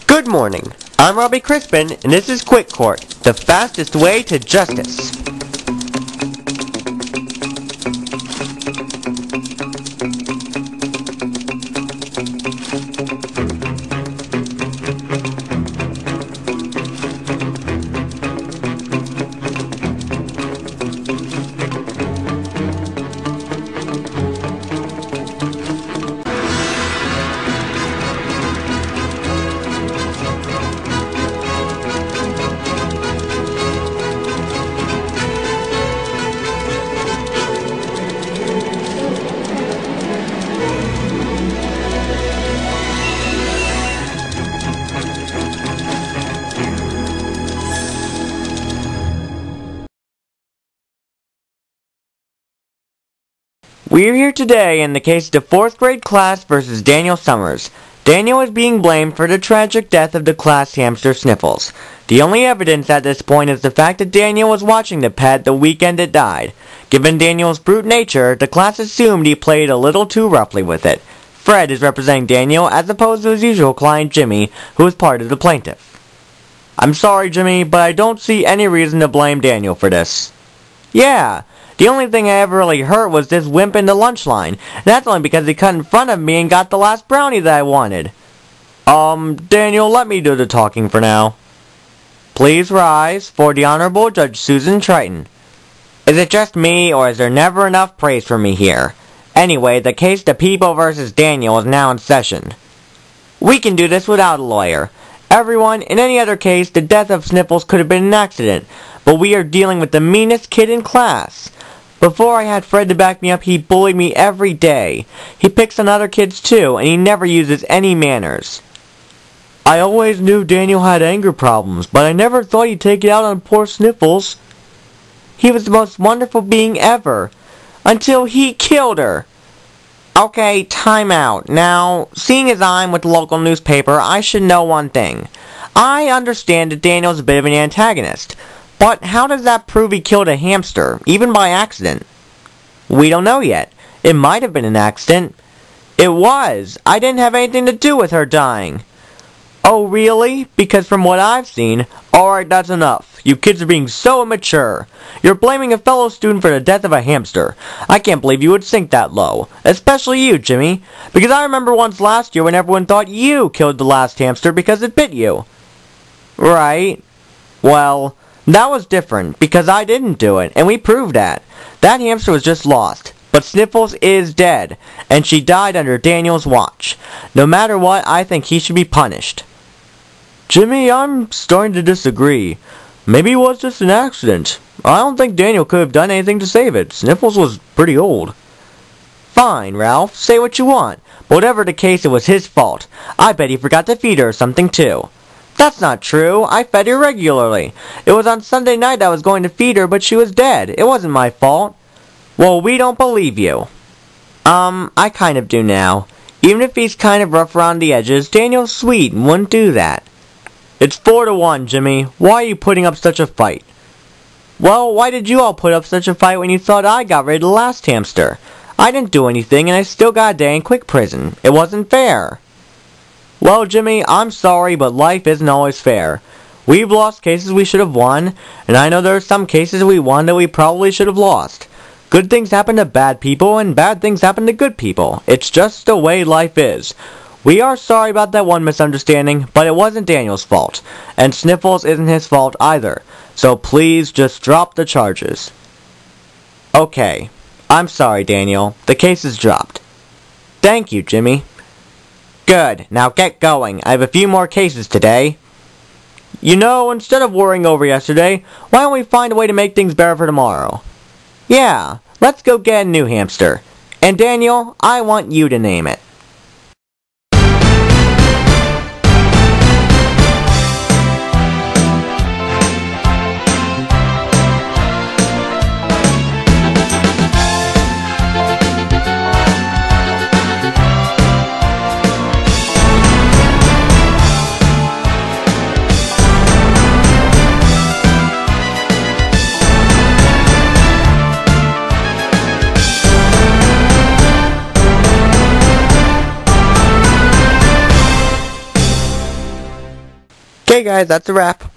Good morning. I'm Robbie Crispin, and this is Quick Court, the fastest way to justice. We're here today in the case of the 4th grade class versus Daniel Summers. Daniel is being blamed for the tragic death of the class hamster Sniffles. The only evidence at this point is the fact that Daniel was watching the pet the weekend it died. Given Daniel's brute nature, the class assumed he played a little too roughly with it. Fred is representing Daniel as opposed to his usual client Jimmy, who is part of the plaintiff. I'm sorry, Jimmy, but I don't see any reason to blame Daniel for this. Yeah. The only thing I ever really hurt was this wimp in the lunch line. And that's only because he cut in front of me and got the last brownie that I wanted. Daniel, let me do the talking for now. Please rise for the Honorable Judge Susan Triton. Is it just me, or is there never enough praise for me here? Anyway, the case The People versus Daniel is now in session. We can do this without a lawyer. Everyone, in any other case, the death of Sniffles could have been an accident. But we are dealing with the meanest kid in class. Before I had Fred to back me up, he bullied me every day. He picks on other kids too, and he never uses any manners. I always knew Daniel had anger problems, but I never thought he'd take it out on poor Sniffles. He was the most wonderful being ever, until he killed her. Okay, time out. Now, seeing as I'm with the local newspaper, I should know one thing. I understand that Daniel's a bit of an antagonist. But how does that prove he killed a hamster, even by accident? We don't know yet. It might have been an accident. It was. I didn't have anything to do with her dying. Oh, really? Because from what I've seen... Alright, that's enough. You kids are being so immature. You're blaming a fellow student for the death of a hamster. I can't believe you would sink that low. Especially you, Jimmy. Because I remember once last year when everyone thought you killed the last hamster because it bit you. Right. Well... that was different, because I didn't do it, and we proved that. That hamster was just lost. But Sniffles is dead, and she died under Daniel's watch. No matter what, I think he should be punished. Jimmy, I'm starting to disagree. Maybe it was just an accident. I don't think Daniel could have done anything to save it. Sniffles was pretty old. Fine, Ralph, say what you want. But whatever the case, it was his fault. I bet he forgot to feed her or something too. That's not true. I fed her regularly. It was on Sunday night I was going to feed her, but she was dead. It wasn't my fault. Well, we don't believe you. I kind of do now. Even if he's kind of rough around the edges, Daniel's sweet and wouldn't do that. It's 4-1, Jimmy. Why are you putting up such a fight? Well, why did you all put up such a fight when you thought I got rid of the last hamster? I didn't do anything, and I still got a day in quick prison. It wasn't fair. Well, Jimmy, I'm sorry, but life isn't always fair. We've lost cases we should have won, and I know there are some cases we won that we probably should have lost. Good things happen to bad people, and bad things happen to good people. It's just the way life is. We are sorry about that one misunderstanding, but it wasn't Daniel's fault, and Sniffles isn't his fault either. So please just drop the charges. Okay. I'm sorry, Daniel. The case is dropped. Thank you, Jimmy. Good, now get going. I have a few more cases today. You know, instead of worrying over yesterday, why don't we find a way to make things better for tomorrow? Yeah, let's go get a new hamster. And Daniel, I want you to name it. Okay guys, that's a wrap.